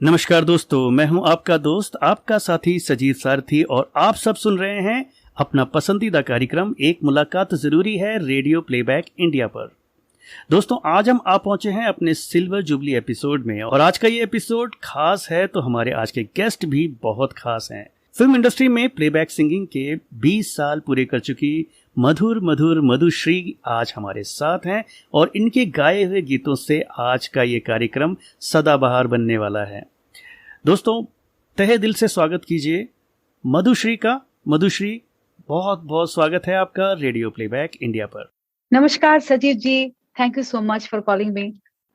नमस्कार दोस्तों, मैं हूं आपका दोस्त, आपका साथी सजीव सारथी और आप सब सुन रहे हैं अपना पसंदीदा कार्यक्रम एक मुलाकात जरूरी है रेडियो प्लेबैक इंडिया पर। दोस्तों, आज हम आ पहुंचे हैं अपने सिल्वर जुबली एपिसोड में और आज का ये एपिसोड खास है तो हमारे आज के गेस्ट भी बहुत खास हैं। फिल्म इंडस्ट्री में प्लेबैक सिंगिंग के 20 साल पूरे कर चुकी मधुर मधुर मधुश्री आज हमारे साथ हैं और इनके गाए हुए गीतों से आज का ये कार्यक्रम सदाबहार बनने वाला है। दोस्तों, तहे दिल से स्वागत कीजिए मधुश्री का। मधुश्री, बहुत बहुत स्वागत है आपका रेडियो प्लेबैक इंडिया पर। नमस्कार Sajeev ji, thank you so much for calling me.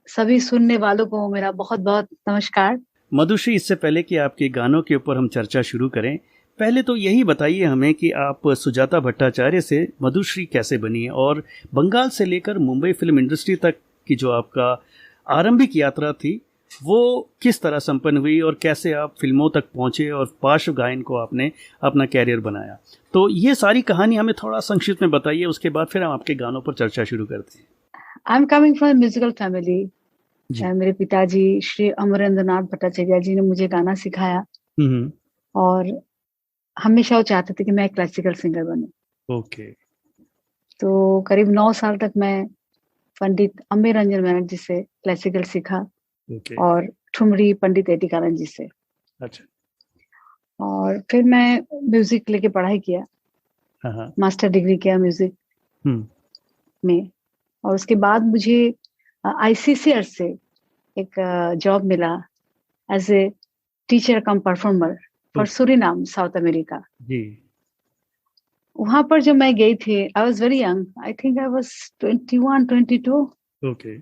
सभी सुनने वालों को मेरा बहुत बहुत नमस्कार। मधुश्री, इससे पहले कि आपके गानों के ऊपर हम चर्चा शुरू करें, पहले तो यही बताइए हमें कि आप सुजाता भट्टाचार्य से मधुश्री कैसे बनी और बंगाल से लेकर मुंबई फिल्म इंडस्ट्री तक की जो आपका आरंभिक यात्रा थी वो किस तरह संपन्न हुई और कैसे आप फिल्मों तक पहुंचे और पार्श्व गायन को आपने अपना कैरियर बनाया। तो ये सारी कहानी हमें थोड़ा संक्षिप्त में बताइए, उसके बाद फिर हम आपके गानों पर चर्चा शुरू करते हैं। I am coming from musical family. मेरे पिताजी श्री अमरेंद्र नाथ भट्टाचार्य जी ने मुझे गाना सिखाया और हमेशा वो चाहते थे कि मैं क्लासिकल सिंगर बनूं। ओके। तो करीब 9 साल तक मैं पंडित अम्बे रंजन बैनर्जी जी से क्लासिकल सीखा और ठुमरी पंडित एटिकानंद जी से। अच्छा। और फिर मैं म्यूजिक लेके पढ़ाई किया, मास्टर डिग्री किया म्यूजिक में। और उसके बाद मुझे आईसीसीआर से एक जॉब मिला as a teacher cum performer for Suriname, South America. वहां पर जब मैं गई थी, I was very young, I think I was 21, 22। Okay.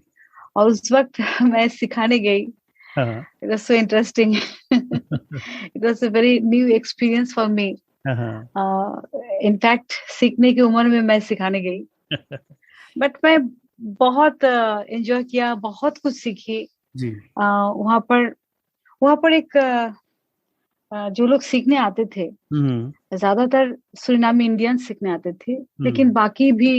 और उस वक्त मैं सिखाने गई। It was so interesting. It was a very new experience for me. In fact सीखने की उम्र में मैं सिखाने गई। बट मैं बहुत एंजॉय किया, बहुत कुछ सीखी। वहां पर एक जो लोग सीखने आते थे, ज्यादातर सूरीनामी इंडियंस सीखने आते थे, लेकिन बाकी भी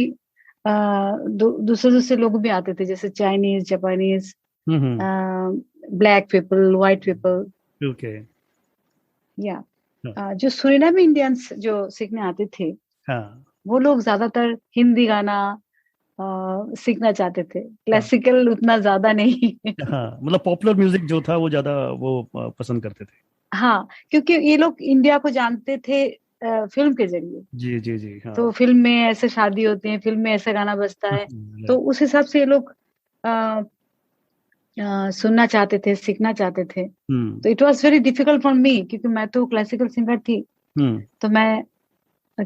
दूसरे लोग भी आते थे, जैसे Chinese, Japanese, black people, white people. Okay. या जो सूरीनामी इंडियंस जो सीखने आते थे, वो लोग ज्यादातर हिंदी गाना सीखना चाहते थे, क्लासिकल उतना ज्यादा नहीं। मतलब पॉपुलर म्यूजिक जो था वो ज्यादा वो पसंद करते थे। हाँ, क्योंकि ये लोग इंडिया को जानते थे फिल्म के जरिए। जी जी जी। तो फिल्म में ऐसे शादी होती है, फिल्म में ऐसा गाना बजता है, तो उस हिसाब से ये लोग सुनना चाहते थे, सीखना चाहते थे। तो it was very difficult for me, क्योंकि मैं तो क्लासिकल सिंगर थी। तो मैं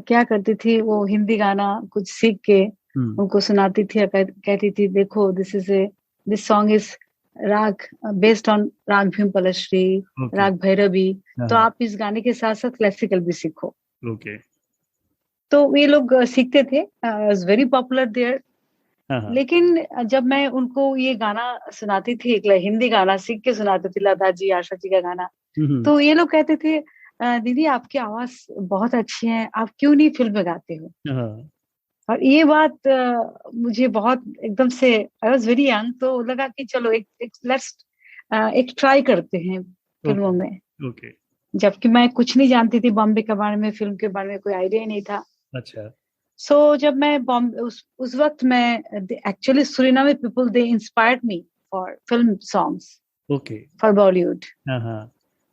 क्या करती थी, वो हिंदी गाना कुछ सीख के उनको सुनाती थी, कहती थी देखो दिस सॉन्ग इज राग बेस्ड ऑन राग भीम पलश्री, राग भैरवी। तो आप इस गाने के साथ साथ क्लासिकल भी सीखो। तो ये लोग सीखते थे, वाज वेरी पॉपुलर देयर। लेकिन जब मैं उनको ये गाना सुनाती थी, हिंदी गाना सीख के सुनाती थी, लता जी, आशा जी का गाना, तो ये लोग कहते थे दीदी आपकी आवाज बहुत अच्छी है, आप क्यों नहीं फिल्म में गाते हो। और ये बात मुझे बहुत एकदम से, आई वाज वेरी यंग, तो लगा कि चलो एक ट्राई करते हैं फिल्मों में। जबकि मैं कुछ नहीं जानती थी बॉम्बे के बारे में, फिल्म के बारे में कोई आइडिया ही नहीं था। अच्छा। सो जब मैं बॉम्बे उस वक्त मैं actually Surinamese people they inspired me for film songs for Bollywood.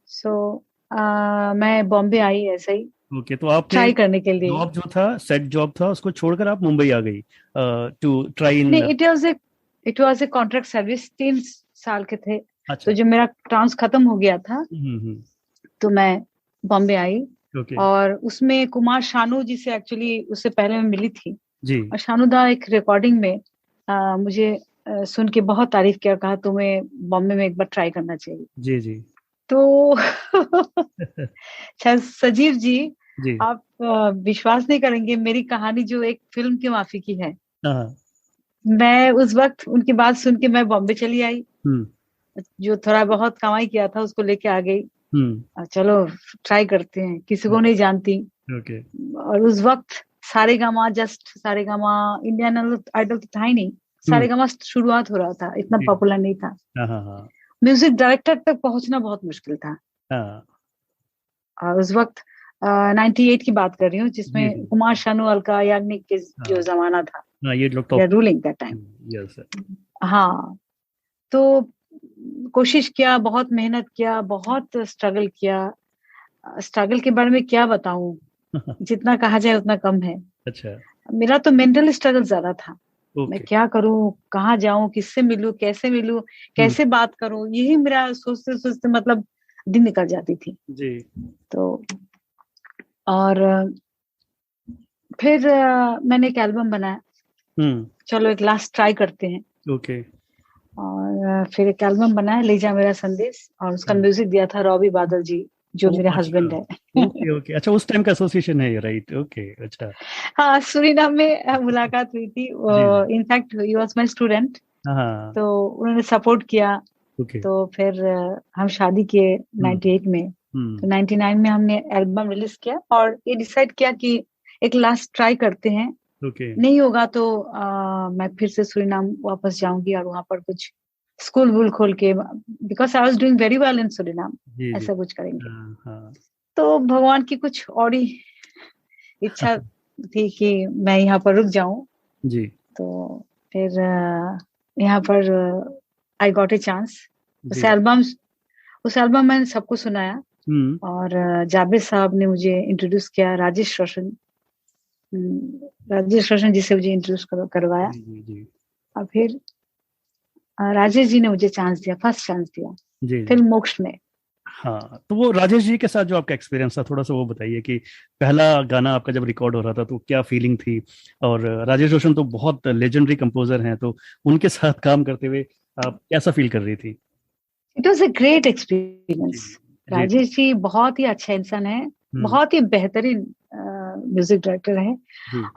So मैं बॉम्बे आई ऐसे ही तो आप ट्राई करने के लिए। जॉब जो था, सेट जॉब था, उसको छोड़कर आप मुंबई आ गई to try in. It was a contract service, 3 साल के थे। अच्छा। तो जब मेरा ट्रांस खत्म हो गया था तो मैं बॉम्बे आई। और उसमें कुमार शानू जी से एक्चुअली उससे पहले मैं मिली थी जी। और शानू दा एक रिकॉर्डिंग में मुझे सुन के बहुत तारीफ किया, कहा तुम्हें बॉम्बे में एक बार ट्राई करना चाहिए। जी जी। तो सजीव जी, आप विश्वास नहीं करेंगे, मेरी कहानी जो एक फिल्म की माफी की है। मैं उस वक्त उनकी बात सुन के मैं बॉम्बे चली आई, जो थोड़ा बहुत कमाई किया था उसको लेके आ गई। चलो ट्राई करते हैं, किसी को नहीं जानती। और उस वक्त सारेगामा इंडियन आइडल तो था ही नहीं, सारेगामा शुरुआत हो रहा था, इतना पॉपुलर नहीं था। म्यूजिक डायरेक्टर तक पहुंचना बहुत मुश्किल था। और उस वक्त 98 की बात कर रही हूँ, जिसमें कुमार शानू, अलका याग्निक के जो जमाना था, ये लोग तो रूलिंग दैट टाइम। हाँ, तो कोशिश किया, बहुत मेहनत किया, बहुत स्ट्रगल किया। स्ट्रगल के बारे में क्या बताऊं, जितना कहा जाए उतना कम है। अच्छा। मेरा तो मेंटल स्ट्रगल ज्यादा था। मैं क्या करूं, कहाँ जाऊं, किससे मिलूं, कैसे बात करूं, यही मेरा सोचते सोचते मतलब दिन निकल जाती थी जी। तो और फिर मैंने एक एल्बम बनाया। चलो एक लास्ट ट्राई करते हैं। ओके। और फिर एक एल्बम बनाया, ले जा मेरा संदेश, और उसका म्यूजिक दिया था रॉबी बादल जी, जो मेरे हस्बैंड है। ओके ओके, अच्छा, उस टाइम का एसोसिएशन है, राइट, ओके, अच्छा। हाँ, सूरीनाम में मुलाकात हुई थी। In fact he was my student, तो उन्होंने सपोर्ट किया। तो फिर हम शादी किए 98 में। तो 99 में हमने एल्बम रिलीज किया और ये डिसाइड किया कि एक लास्ट ट्राई करते हैं। नहीं होगा तो मैं फिर से सूरीनाम वापस जाऊंगी और वहां पर कुछ स्कूल वूल खोल के, because I was doing very well in Suriname, ऐसा कुछ करेंगे। तो भगवान की कुछ और ही इच्छा थी कि मैं यहाँ पर रुक जाऊं जी। तो फिर यहाँ पर आई गॉट ए चांस। उस एल्बम मैंने सबको सुनाया और जावेद साहब ने मुझे इंट्रोड्यूस किया, राजेश रोशन जी से मुझे इंट्रोड्यूस करवाया। और फिर राजेश जी ने मुझे चांस दिया, फर्स्ट चांस दिया फिल्म मोक्ष में। हाँ, तो वो राजेश जी के साथ जो आपका एक्सपीरियंस था, थोड़ा सा वो बताइए कि पहला गाना आपका जब रिकॉर्ड हो रहा था तो क्या फीलिंग थी। और राजेश रोशन तो बहुत लेजेंडरी कंपोजर हैं, तो उनके साथ काम करते हुए आप कैसा फील कर रही थी? It was a great experience. Rajesh ji बहुत ही अच्छा इंसान है, बहुत ही बेहतरीन म्यूजिक डायरेक्टर है।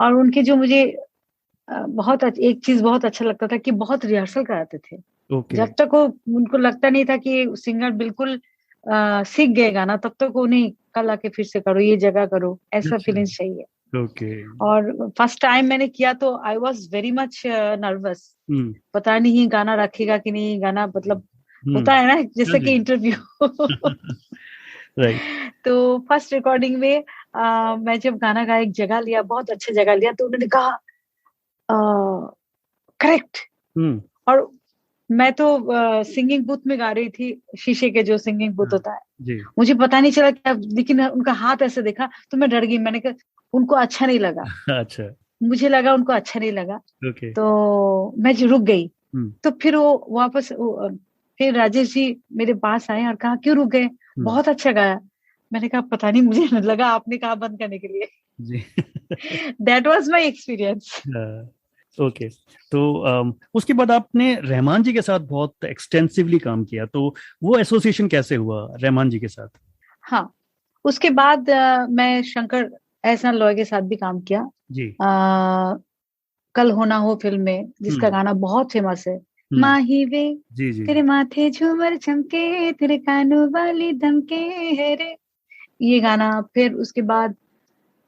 और उनके जो मुझे एक चीज बहुत अच्छा लगता था कि बहुत रिहर्सल कराते थे। जब तक वो उनको लगता नहीं था कि सिंगर बिल्कुल सीख गए गाना, तब तक वो नहीं, कल आके फिर से करो, ये जगह करो, ऐसा फीलिंग चाहिए। और फर्स्ट टाइम मैंने किया तो I was very much nervous. पता नहीं गाना रखेगा कि नहीं, गाना मतलब होता है ना जैसे कि इंटरव्यू। तो फर्स्ट रिकॉर्डिंग में मैं जब गाना का एक जगह लिया, बहुत अच्छा जगह लिया, तो उन्होंने कहा करेक्ट। और मैं तो सिंगिंग बूथ में गा रही थी, शीशे के जो सिंगिंग बूथ होता है, मुझे पता नहीं चला क्या, लेकिन उनका हाथ ऐसे देखा तो मैं डर गई। मैंने कहा उनको अच्छा नहीं लगा। अच्छा, मुझे लगा उनको अच्छा नहीं लगा। तो मैं रुक गई। तो फिर वो वापस फिर राजेश जी मेरे पास आए और कहा क्यों रुक गए, बहुत अच्छा गाया। मैंने कहा पता नहीं, मुझे लगा आपने कहा बंद करने के लिए। That was my experience. Okay, तो उसके बाद आपने रहमान जी के साथ बहुत एक्सटेंसिवली काम किया, तो वो एसोसिएशन कैसे हुआ रहमान जी के साथ? हाँ, उसके बाद मैं शंकर एहसान लॉय के साथ भी काम किया जी। कल हो ना हो फिल्म में, जिसका गाना बहुत फेमस है, माही वे जी, तेरे माथे झूमर चमके, तेरे कानों वाली दमके है रे, ये गाना। फिर उसके बाद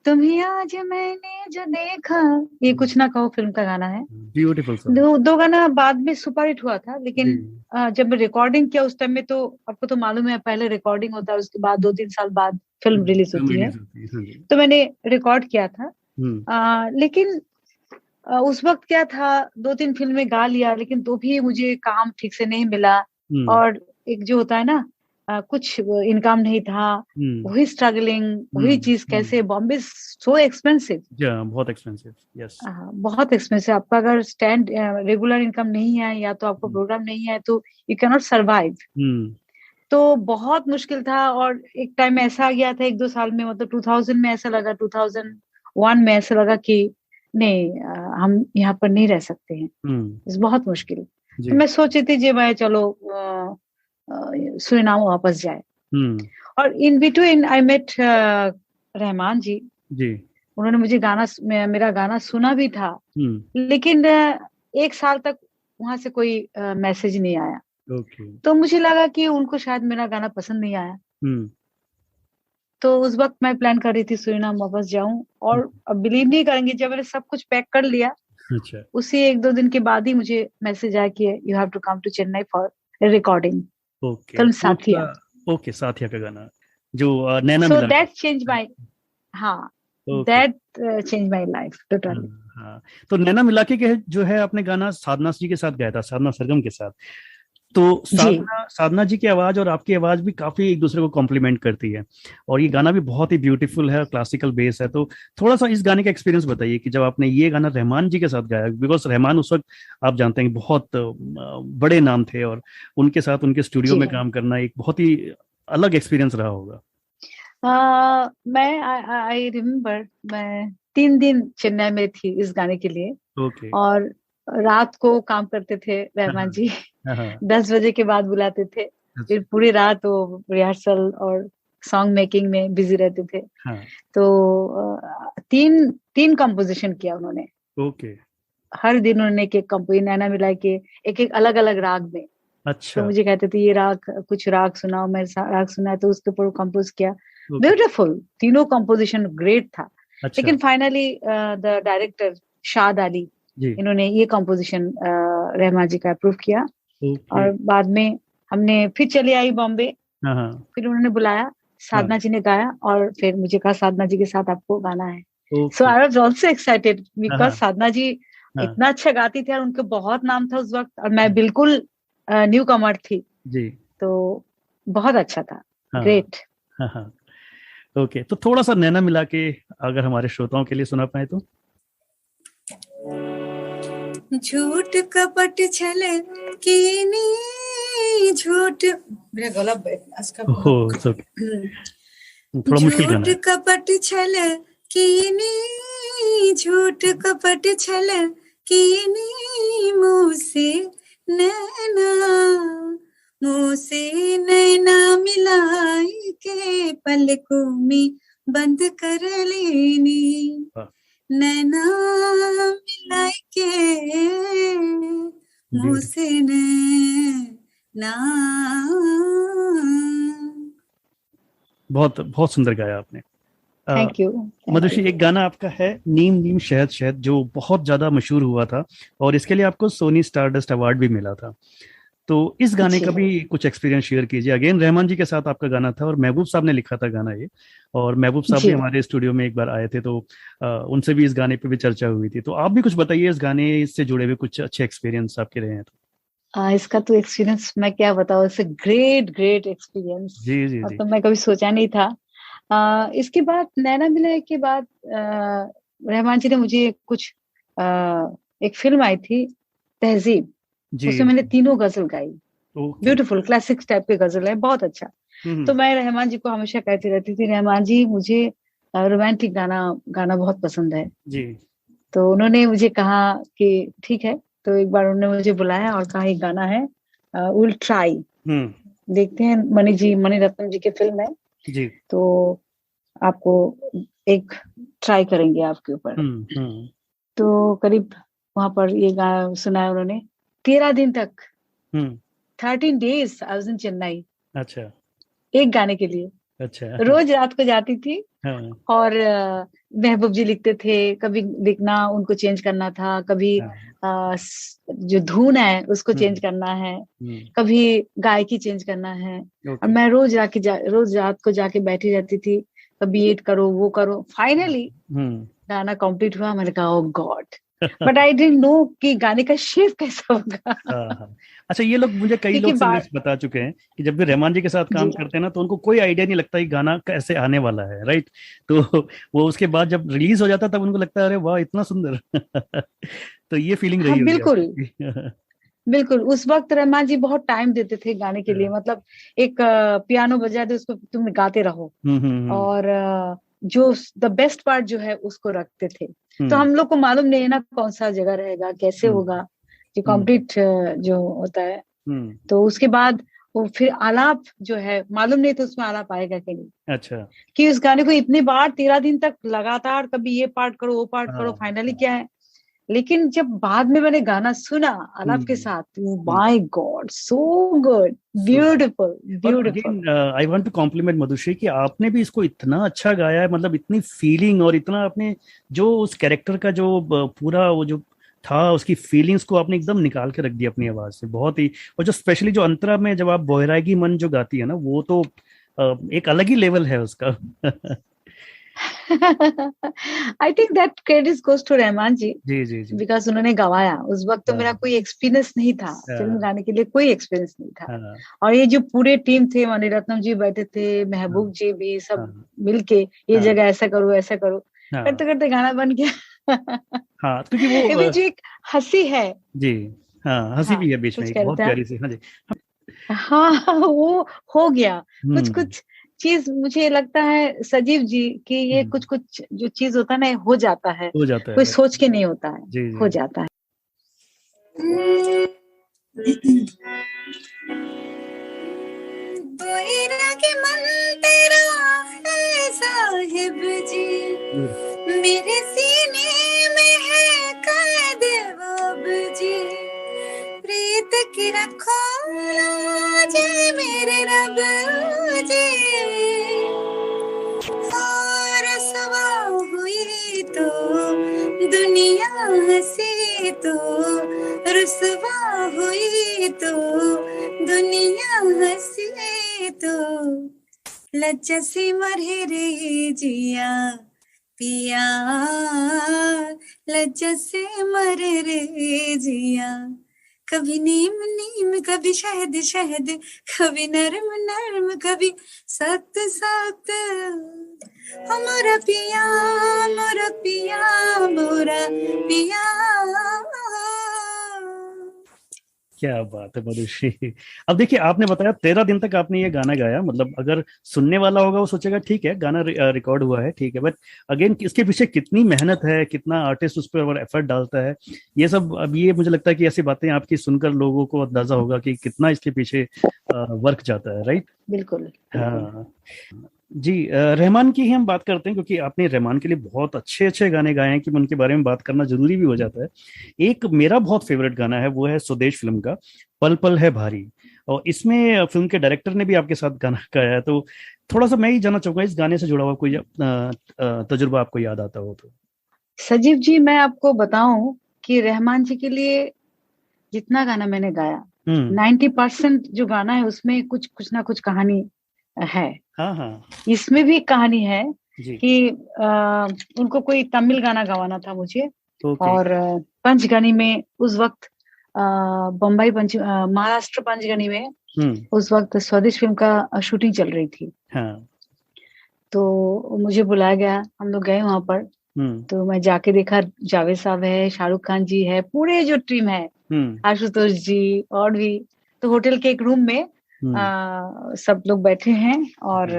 तुम्हें आज मैंने जो देखा, ये कुछ ना कहो फिल्म का गाना है। ब्यूटीफुल। दो गाना बाद में सुपर हिट हुआ था, लेकिन जब रिकॉर्डिंग किया उस टाइम में, तो आपको तो मालूम है पहले रिकॉर्डिंग होता है, उसके बाद 2-3 साल बाद फिल्म रिलीज होती है। तो मैंने रिकॉर्ड किया था। लेकिन उस वक्त क्या था, 2-3 फिल्में गा लिया, लेकिन तो भी मुझे काम ठीक से नहीं मिला। और एक जो होता है ना, कुछ इनकम नहीं था, वही स्ट्रगलिंग, वही चीज, कैसे बॉम्बे सो एक्सपेंसिव, बहुत एक्सपेंसिव, यस, बहुत एक्सपेंसिव। आपका अगर स्टैंड रेगुलर इनकम नहीं है या तो आपको प्रोग्राम नहीं है, तो यू कैन नॉट सर्वाइव। तो बहुत मुश्किल था। और एक टाइम ऐसा आ गया था 1-2 साल में, मतलब 2000 में ऐसा लगा, 2001 में ऐसा लगा कि नहीं, हम यहाँ पर नहीं रह सकते हैं, बहुत मुश्किल। तो मैं सोची थी जी मैं चलो सूरीनाम वापस जाए। और in between I met Rahman ji. उन्होंने मुझे मेरा गाना सुना भी था, लेकिन 1 साल तक वहां से कोई मैसेज नहीं आया। तो मुझे लगा कि उनको शायद मेरा गाना पसंद नहीं आया। तो उस वक्त मैं प्लान कर रही थी सूरीनाम वापस जाऊं, और अब बिलीव नहीं करेंगे, जब मैंने सब कुछ पैक कर लिया, उसी 1-2 दिन के बाद ही मुझे मैसेज आया कि you have to come to Chennai for recording. Okay, film तो साथिया। ओके, साथिया का गाना जो नैना सो मिला के। दैट चेंज माई, हाँ, okay. That change my life totally. हाँ हाँ। तो नैना मिलाके के जो है आपने गाना साधना जी के साथ गाया था, साधना सरगम के साथ। तो जी। साधना साधना जी की आवाज और आपकी आवाज भी काफी एक दूसरे को कॉम्प्लीमेंट करती है, और ये गाना भी बहुत ही ब्यूटीफुल है, क्लासिकल बेस है। तो थोड़ा सा इस गाने का एक्सपीरियंस बताइए कि जब आपने ये गाना रहमान जी के साथ गाया, बिकॉज रहमान उस वक्त आप जानते हैं कि बहुत बड़े नाम थे, और उनके साथ उनके स्टूडियो जी। में काम करना एक बहुत ही अलग एक्सपीरियंस रहा होगा। मैं आई रिमेम्बर, मैं 3 दिन चेन्नई में थी इस गाने के लिए। ओके। और रात को काम करते थे हाँ रहमान जी। हाँ हाँ 10 बजे के बाद बुलाते थे, फिर पूरी रात वो रिहर्सल और सॉन्ग मेकिंग में बिजी रहते थे। हाँ। तो तीन तीन कंपोजिशन किया उन्होंने। ओके। हर दिन उन्होंने एक एक कंपोजिशन, नैना मिला के एक एक अलग अलग राग में। तो अच्छा। मुझे कहते थे ये राग, कुछ राग सुनाओ, मैं राग सुना तो उसके ऊपर कंपोज किया। ओके। ब्यूटीफुल, तीनों कंपोजिशन ग्रेट था। अच्छा। लेकिन फाइनली द डायरेक्टर शाद अली, जी। इन्होंने ये कंपोजिशन रहमान जी का अप्रूव किया। ओके। और बाद में हमने फिर चली आई बॉम्बे, हाँ हाँ फिर उन्होंने बुलाया, हाँ। साधना जी ने गाया, और फिर मुझे कहा साधना जी के साथ आपको गाना है। So okay. I was also excited हाँ बिकॉज हाँ साधना जी हाँ। इतना अच्छा गाती थी और उनके बहुत नाम था उस वक्त, और मैं बिल्कुल न्यू कमर थी। जी। तो बहुत अच्छा था, हाँ ग्रेट। हाँ हाँ। ओके, तो थोड़ा सा नैना मिला के अगर हमारे श्रोताओं के लिए सुना पाए तो। झूठ कपट छल कीनी, झूठ, मेरा गला आज का ओहो, बहुत। it's okay। थोड़ा मुश्किल गाना झूठ है। कपट छल कीनी, झूठ कपट छल कीनी, मुँह से नैना, मुँह से नैना मिलाई के पलकों में बंद कर लेनी, वाह, नैना मिलाई के मुँह beautiful। से नैना। बहुत बहुत सुंदर गाया आपने। Thank you, thank Madhushree, you. एक गाना आपका है नीम नीम शहद शहद, जो बहुत ज्यादा मशहूर हुआ था, और इसके लिए आपको सोनी स्टारडस्ट अवार्ड भी मिला था। तो इस गाने जी का भी कुछ एक्सपीरियंस शेयर कीजिए। अगेन रहमान जी के साथ आपका गाना था, और महबूब साहब ने लिखा था गाना ये, और महबूब साहब भी जी। हमारे स्टूडियो में एक बार आए थे, तो उनसे भी इस गाने पे भी चर्चा हुई थी। तो आप भी कुछ बताइए इस गाने से जुड़े हुए कुछ अच्छे एक्सपीरियंस आपके रहे हैं तो। इसका तो एक्सपीरियंस मैं क्या बताऊँ, इट्स ग्रेट ग्रेट एक्सपीरियंस। जी जी जी। मतलब मैं कभी सोचा नहीं था। इसके बाद नैना मिलाए के बाद रहमान जी ने मुझे कुछ एक फिल्म आई थी तहजीब, जी उसमें मैंने तीनों गजल गाई। ओके। ब्यूटीफुल क्लासिक टाइप के गजल है, बहुत अच्छा। तो हम्म। मैं रहमान जी को हमेशा कहती रहती थी, रहमान जी मुझे रोमांटिक गाना गाना बहुत पसंद है। जी। तो उन्होंने मुझे कहा कि ठीक है। तो एक बार उन्होंने मुझे बुलाया और कहा एक गाना है, विल ट्राई, हम्म। देखते हैं। मणि रत्नम जी की फिल्म है, जी। तो आपको एक ट्राई करेंगे आपके ऊपर। हम्म। तो करीब वहां पर ये गाना सुनाया उन्होंने। 13 दिन तक, हम्म। 13 days I was in Chennai, अच्छा। एक गाने के लिए। अच्छा। रोज रात को जाती थी, हाँ और महबूब जी लिखते थे, कभी लिखना उनको चेंज करना था, कभी हाँ। जो धुन है उसको चेंज हम्म। करना है, हम्म। कभी गायकी चेंज करना है। और ओके। मैं रोज रात को जाके बैठी रहती थी, कभी ये करो वो करो। Finally hmm. गाना कंप्लीट हुआ, मैंने कहा oh God, but I didn't know कि गाने का शेप कैसा होगा। हाँ हाँ। अच्छा, ये लोग मुझे कई क्योंकि लोग बार, सिंगर्स बता चुके हैं कि जब भी रहमान जी के साथ काम जी करते हैं ना, तो उनको कोई आइडिया नहीं लगता कि गाना कैसे आने वाला है, राइट। तो वो उसके बाद जब रिलीज हो जाता है तब उनको लगता है अरे वाह इतना सुंदर। तो ये फीलिंग हाँ रही होगी बिल्कुल, आपकी। बिल्कुल। उस वक्त रहमान जी बहुत टाइम देते थे गाने के लिए। मतलब एक पियानो बजा दे, उसको तुम गाते रहो, हम्म। और जो द बेस्ट पार्ट जो है उसको रखते थे। तो हम्म। हम लोग को मालूम नहीं है ना कौन सा जगह रहेगा, कैसे हम्म। होगा, जो हम्म। कंप्लीट जो होता है। हम्म। तो उसके बाद वो फिर आलाप जो है, मालूम नहीं था उसमें आलाप आएगा कि नहीं। अच्छा। कि उस गाने को इतनी बार 13 दिन तक लगातार, कभी ये पार्ट करो वो पार्ट हाँ करो, फाइनली हाँ। क्या है। लेकिन जब बाद में मैंने गाना सुना आलाप के हम्म। साथ, hmm. My God, so good, so beautiful और beautiful. Again I want to compliment Madhushree कि आपने भी इसको इतना अच्छा गाया है, मतलब इतनी फीलिंग और इतना आपने जो उस कैरेक्टर का जो पूरा वो जो था, उसकी फीलिंग्स को आपने एकदम निकाल के रख दिया अपनी आवाज से, बहुत ही। और जो स्पेशली जो अंतरा में जब आप बोहरागी मन जो गाती है ना, वो तो एक अलग ही लेवल है उसका। I think that credit goes to Rahman ji. जी जी जी। बिकॉज उन्होंने गवाया। उस वक्त तो मेरा कोई एक्सपीरियंस नहीं था, फिल्म गाने के लिए कोई एक्सपीरियंस नहीं था। और ये जो पूरे टीम थे, मणिरत्नम जी बैठे थे, महबूब जी भी, सब मिलके ये जगह ऐसा करो ऐसा करो, करते करते गाना बन गया। हाँ, क्योंकि वो जो एक हंसी है जी, हाँ हंसी भी है बीच में, एक बहुत प्यारी सी। हाँ जी। हाँ, वो हो गया। कुछ कुछ चीज मुझे लगता है सजीव जी कि ये कुछ कुछ जो चीज होता है ना, हो जाता है, कोई सोच के नहीं होता है, जी, हो जाता है। के मन तेरा है साहिब जी, मेरे सीने में है कैद अब जी, प्रीत की रखो जे मेरे रब जी, और रसवा हुई तो दुनिया हंसी तो, रुसवा हुई तो दुनिया हंसी तो, लज्जा से मरे रे जिया पिया, लज्जा से मरे रे जिया, कभी नीम नीम कभी शहद शहद, कभी नरम नरम कभी सख्त सख्त, हमारा पिया मोरा पिया मोरा पिया। क्या बात है मधुश्री। अब देखिए, आपने बताया 13 दिन तक आपने ये गाना गाया, मतलब अगर सुनने वाला होगा वो सोचेगा ठीक है गाना रिकॉर्ड हुआ है, ठीक है, बट अगेन इसके पीछे कितनी मेहनत है, कितना आर्टिस्ट उस पर एफर्ट डालता है, ये सब। अब ये मुझे लगता है कि ऐसी बातें आपकी सुनकर लोगों को अंदाजा होगा कि कितना इसके पीछे वर्क जाता है, राइट? बिल्कुल। हाँ जी। रहमान की ही हम बात करते हैं, क्योंकि आपने रहमान के लिए बहुत अच्छे अच्छे गाने गाए हैं कि उनके बारे में बात करना जरूरी भी हो जाता है। एक मेरा बहुत फेवरेट गाना है, वो है स्वदेश फिल्म का पल पल है भारी, और इसमें फिल्म के डायरेक्टर ने भी आपके साथ गाना गाया है। तो थोड़ा सा मैं ही जानना चाहूंगा, इस गाने से जुड़ा हुआ कोई तजुर्बा आपको याद आता हो तो। सजीव जी, मैं आपको बताऊं कि रहमान जी के लिए जितना गाना मैंने गाया, 90% जो गाना है उसमें कुछ ना कुछ कहानी है। हाँ हाँ। इसमें भी कहानी है कि उनको कोई तमिल गाना गवाना था मुझे, और पंचगनी में उस वक्त बम्बई महाराष्ट्र पंचगनी में उस वक्त स्वदेश फिल्म का शूटिंग चल रही थी। हाँ। तो मुझे बुलाया गया, हम लोग गए वहां पर। तो मैं जाके देखा, जावेद साहब है, शाहरुख खान जी है, पूरे जो टीम है, आशुतोष जी और भी। तो होटल के एक रूम में सब लोग बैठे हैं और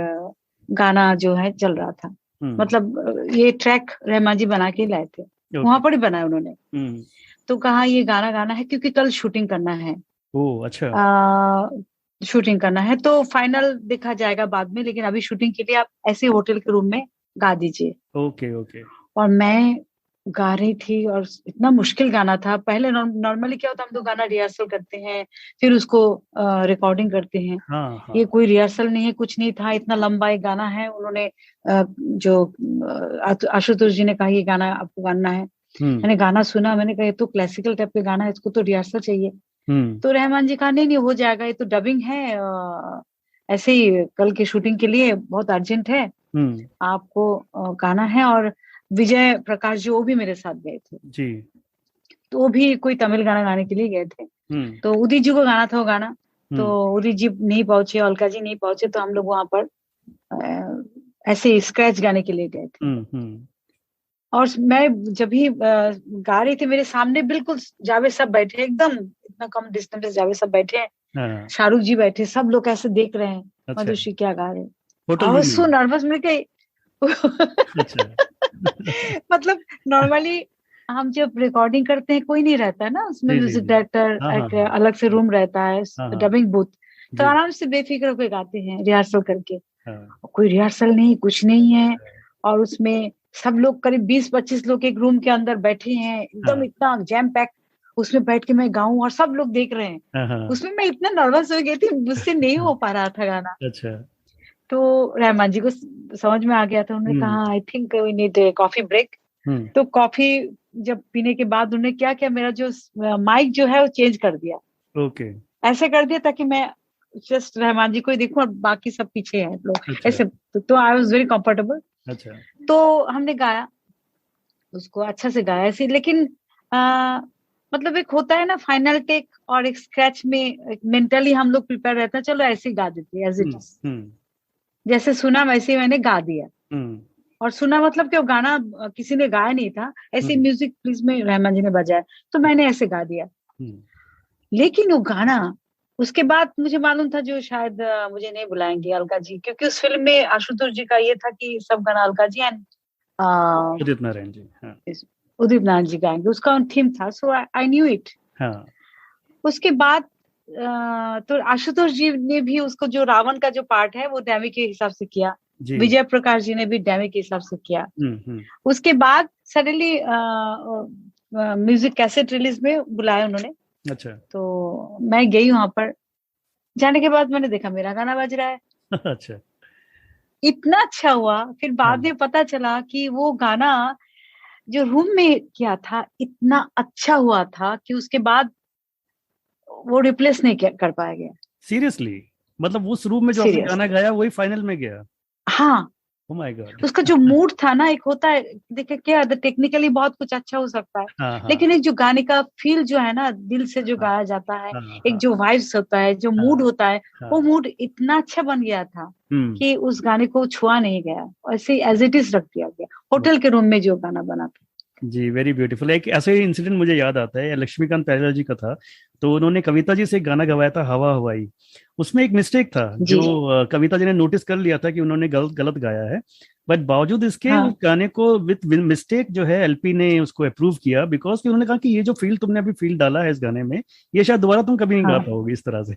गाना जो है चल रहा था। मतलब ये ट्रैक रहमान जी बना के लाए थे, वहां पर ही बनाया उन्होंने। तो कहा ये गाना गाना है क्योंकि कल शूटिंग करना है। ओह अच्छा। शूटिंग करना है तो फाइनल देखा जाएगा बाद में, लेकिन अभी शूटिंग के लिए आप ऐसे होटल के रूम में गा दीजिए। Okay okay. और मैं गा रही थी और इतना मुश्किल गाना था। पहले नॉर्मली क्या होता है, हम तो गाना रिहर्सल करते हैं फिर उसको रिकॉर्डिंग करते हैं। हाँ। ये कोई रिहर्सल नहीं है, कुछ नहीं था, इतना लंबा एक गाना है। उन्होंने जो आशुतोष जी ने कहा ये गाना आपको गाना है। मैंने गाना सुना, मैंने कहा ये तो क्लासिकल टाइप का गाना है, इसको तो रिहर्सल चाहिए। तो रहमान जी कहा नहीं हो जाएगा, ये तो डबिंग है, ऐसे ही कल की शूटिंग के लिए बहुत अर्जेंट है, आपको गाना है। और विजय प्रकाश जी वो भी मेरे साथ गए थे जी, तो वो भी कोई तमिल गाना गाने के लिए गए थे। तो उदित जी को गाना था वो गाना, तो उदित जी नहीं पहुंचे, अलका जी नहीं पहुंचे, तो हम लोग वहां पर ऐसे स्क्रैच गाने के लिए गए थे। और मैं जब भी गा रही थी, मेरे सामने बिल्कुल जावेद साहब बैठे, एकदम इतना कम डिस्टेंस से जावेद साहब बैठे हैं, शाहरुख जी बैठे, सब लोग ऐसे देख रहे हैं मधुश्री क्या गा रहे हैं। और सो नर्वस में कहीं मतलब नॉर्मली हम जब रिकॉर्डिंग करते हैं कोई नहीं रहता है ना उसमें, म्यूजिक डायरेक्टर एक अलग से रूम रहता है, डबिंग बूथ, तो आराम से बेफिक्र होकर गाते हैं रिहर्सल करके। कोई रिहर्सल नहीं, कुछ नहीं है। और उसमें सब लोग करीब 20-25 लोग एक रूम के अंदर बैठे हैं, एकदम इतना जैम पैक, उसमें बैठ के मैं गाऊं और सब लोग देख रहे हैं। उसमें मैं इतना नर्वस हो गई थी, मुझसे नहीं हो पा रहा था गाना। अच्छा। तो रहमान जी को समझ में आ गया था, उन्होंने कहा I think we need coffee break, तो कॉफी जब पीने के बाद उन्होंने क्या किया, मेरा जो माइक जो है वो चेंज कर दिया। ओके। ऐसे कर दिया ताकि मैं जस्ट रहमान जी को ही देखूं और बाकी सब पीछे हैं लोग। अच्छा। ऐसे तो आई वाज वेरी कंफर्टेबल। अच्छा। तो हमने गाया उसको, अच्छा से गाया ऐसे, लेकिन मतलब एक होता है ना फाइनल टेक और एक स्क्रैच में मेंटली हम लोग प्रिपेयर रहते हैं, चलो ऐसे ही गा देते एज इट इज, जैसे सुना वैसे ही मैंने गा दिया। और सुना मतलब कि वो गाना किसी ने गाया नहीं था, ऐसे म्यूजिक प्लीज में रहमान जी ने बजाया, तो मैंने ऐसे गा दिया। लेकिन वो गाना उसके बाद मुझे मालूम था जो शायद मुझे नहीं बुलाएंगे अलका जी, क्योंकि उस फिल्म में आशुतोष जी का ये था कि सब गाना अलका जी एंड उदित नारायण जी, उदित नारायण जी गाएंगे, उसका थीम था। सो आई न्यू इट। उसके बाद तो आशुतोष जी ने भी उसको जो रावण का जो पार्ट है वो डैमी के हिसाब से किया, विजय प्रकाश जी ने भी डैमी के हिसाब से किया। उसके बाद सडनली म्यूजिक कैसेट रिलीज में बुलाया उन्होंने। अच्छा। तो मैं गई वहां पर, जाने के बाद मैंने देखा मेरा गाना बज रहा है। अच्छा। इतना अच्छा हुआ। फिर बाद में पता चला कि वो गाना जो रूम में किया था इतना अच्छा हुआ था कि उसके बाद वो रिप्लेस नहीं कर पाया गया। सीरियसली? मतलब उस रूम में जो आपने गाना गाया वही फाइनल में गया? हाँ। Oh my God. उसका जो मूड था ना, एक होता है देखिए क्या टेक्निकली बहुत कुछ अच्छा हो सकता है, लेकिन एक जो गाने का फील जो है ना, दिल से जो गाया जाता है, एक जो वाइब्स होता है, जो मूड होता है, वो मूड इतना अच्छा बन गया था कि उस गाने को छुआ नहीं गया, ऐसे एज इट इज रख दिया गया होटल के रूम में जो गाना बना था। जी, वेरी ब्यूटीफुल। एक ऐसे ही इंसिडेंट मुझे याद आता है, लक्ष्मीकांत प्यारेलाल जी का था। तो उन्होंने कविता जी से एक गाना गवाया था, हवा हवाई। उसमें एक मिस्टेक था जो कविता जी ने नोटिस कर लिया था कि उन्होंने गलत गाया है, बट बावजूद इसके उस गाने को विद मिस्टेक जो है एलपी ने उसको अप्रूव किया, बिकॉज उन्होंने कहा कि ये जो फील तुमने अभी फील डाला है इस गाने में, ये शायद दोबारा तुम कभी नहीं गा पाओगे इस तरह से।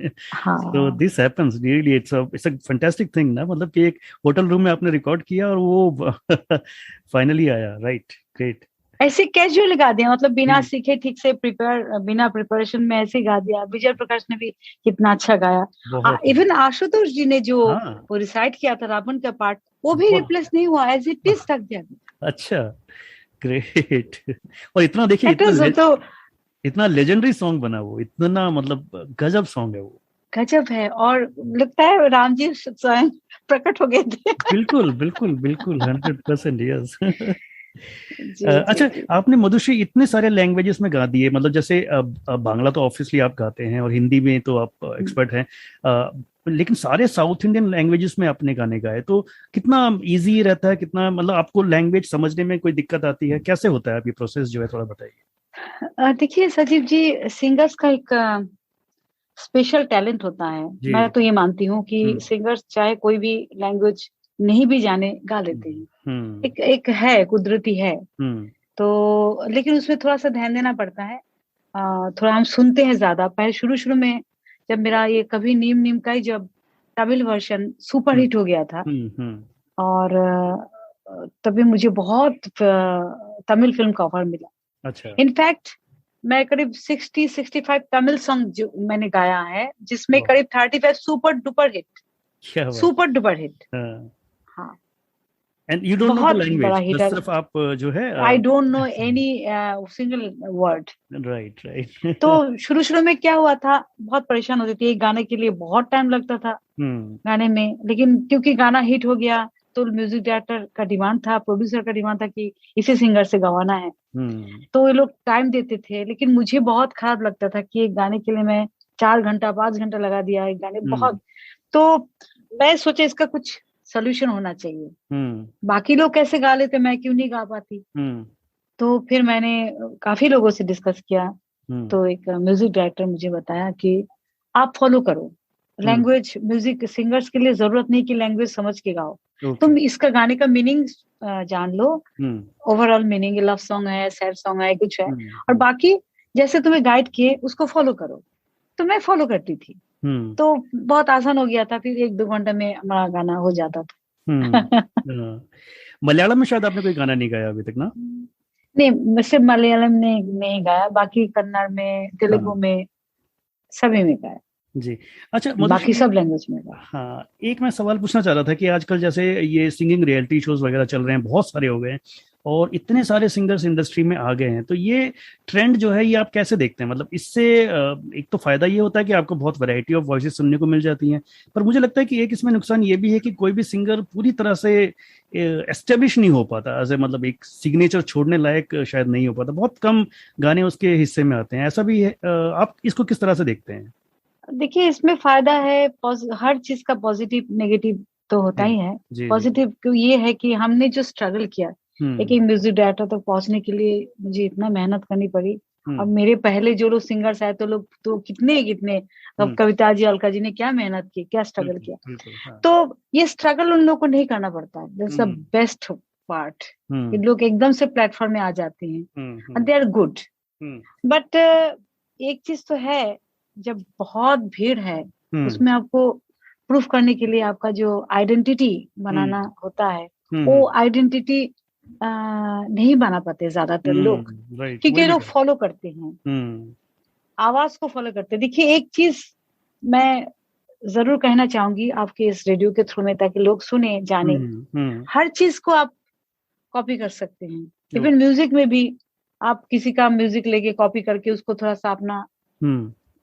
तो this happens really, it's a fantastic thing ना, मतलब कि एक होटल रूम में आपने रिकॉर्ड किया और वो फाइनली आया। Right, great. ऐसे कैजुअल गा दिया, मतलब बिना सीखे ठीक से बिना प्रिपरेशन में ऐसे गा दिया। विजय प्रकाश ने भी कितना अच्छा गाया। इवन आशुतोष जी ने जो वो रिसाइट किया था रावण का पार्ट, वो भी रिप्लेस नहीं हुआ, एज इट इज रख दिया। अच्छा, ग्रेट। और इतना देखिए, इतना लेजेंडरी सॉन्ग बना वो, इतना मतलब गजब सॉन्ग है वो, गजब है। और लगता है राम जी स्वयं प्रकट हो गए थे। बिल्कुल बिल्कुल बिल्कुल, 100% यस। अच्छा, आपने मधुश्री इतने सारे लैंग्वेजेस में गा दिए, मतलब जैसे बांग्ला तो ऑब्वियसली आप गाते हैं और हिंदी में तो आप एक्सपर्ट हैं, लेकिन सारे साउथ इंडियन लैंग्वेजेस में आपने गाने गाए, तो कितना इजी रहता है, कितना मतलब आपको लैंग्वेज समझने में कोई दिक्कत आती है, कैसे होता है आपकी प्रोसेस जो है, थोड़ा बताइए। देखिए सजीव जी, सिंगर्स का एक स्पेशल टैलेंट होता है। मैं तो ये मानती हूँ कि सिंगर्स चाहे कोई भी लैंग्वेज नहीं भी जाने गा लेते हैं। एक है, कुदरती है। तो लेकिन उसमें थोड़ा सा ध्यान देना पड़ता है। थोड़ा हम सुनते हैं ज्यादा। पहले शुरू में जब मेरा ये कभी नीम नीम का ही जब तमिल वर्जन सुपर हिट हो गया था, और तभी मुझे बहुत तमिल फिल्म का ऑफर मिला। अच्छा। इनफैक्ट मैं करीब 60-65 तमिल सॉन्ग जो मैंने गाया है, जिसमें करीब 35 सुपर डुपर हिट। हाँ। And you don't know the language, सिर्फ आप जो है I don't know any single word. Right. तो शुरू में क्या हुआ था, बहुत परेशान होती थी। एक गाने के लिए बहुत टाइम लगता था गाने में, लेकिन क्योंकि गाना हिट हो गया तो म्यूजिक डायरेक्टर का डिमांड था, प्रोड्यूसर का डिमांड था कि इसी सिंगर से गवाना है। तो ये लोग टाइम देते थे, लेकिन मुझे बहुत खराब लगता था कि एक गाने के लिए मैं 4 घंटा 5 घंटा लगा दिया एक गाने, बहुत। तो मैं सोचा इसका कुछ सोल्यूशन होना चाहिए। बाकी लोग कैसे गा लेते, मैं क्यों नहीं गा पाती। तो फिर मैंने काफी लोगों से डिस्कस किया। तो एक म्यूजिक डायरेक्टर मुझे बताया कि आप फॉलो करो लैंग्वेज। म्यूजिक सिंगर्स के लिए जरूरत नहीं कि लैंग्वेज समझ के गाओ, तुम इसका गाने का मीनिंग जान लो, ओवरऑल मीनिंग, लव सॉन्ग है, सैड सॉन्ग है, कुछ है, और बाकी जैसे तुम्हें गाइड किए उसको फॉलो करो। तो मैं फॉलो करती थी, तो बहुत आसान हो गया था। फिर 1-2 घंटे में हमारा गाना हो जाता था। मलयालम में शायद आपने कोई गाना नहीं गाया अभी तक ना? नहीं, सिर्फ मलयालम में नहीं गाया, बाकी कन्नड़ में, तेलुगु में, सभी में गाया जी। अच्छा, बाकी सब लैंग्वेज में गाया। हाँ, एक मैं सवाल पूछना चाह रहा था कि आजकल जैसे ये सिंगिंग रियलिटी शोज वगैरह चल रहे हैं, बहुत सारे हो गए हैं, और इतने सारे सिंगर्स इंडस्ट्री में आ गए हैं, तो ये ट्रेंड जो है ये आप कैसे देखते हैं? मतलब इससे एक तो फायदा ये होता है कि आपको बहुत वैरायटी ऑफ वॉइसेस सुनने को मिल जाती हैं, पर मुझे लगता है कि एक इसमें नुकसान ये भी है कि कोई भी सिंगर पूरी तरह से एस्टेब्लिश नहीं हो पाता, ऐसे मतलब एक सिग्नेचर छोड़ने लायक शायद नहीं हो पाता, बहुत कम गाने उसके हिस्से में आते हैं, ऐसा भी है। आप इसको किस तरह से देखते हैं? देखिए, इसमें फायदा है, हर चीज का पॉजिटिव नेगेटिव तो होता ही है। पॉजिटिव ये है कि हमने जो स्ट्रगल किया एक म्यूजिक डायरेक्टर तक पहुंचने के लिए, मुझे इतना मेहनत करनी पड़ी। और मेरे पहले जो लोग सिंगर्स आए तो लोग तो कितने कविता जी, अलका जी ने क्या मेहनत की, क्या स्ट्रगल किया। तो ये स्ट्रगल उन लोगों को नहीं करना पड़ता है, दैट्स द बेस्ट पार्ट। इन लोग एकदम से प्लेटफॉर्म में आ जाते हैं and they are good. But एक चीज तो है, जब बहुत भीड़ है उसमें आपको प्रूफ करने के लिए आपका जो आइडेंटिटी बनाना होता है, वो आइडेंटिटी नहीं बना पाते ज्यादातर लोग, क्योंकि लोग फॉलो करते हैं, आवाज को फॉलो करते हैं। देखिए, एक चीज मैं जरूर कहना चाहूंगी आपके इस रेडियो के थ्रू में, ताकि लोग सुने, जाने। हर चीज को आप कॉपी कर सकते हैं, इवन म्यूजिक में भी आप किसी का म्यूजिक लेके कॉपी करके उसको थोड़ा सा अपना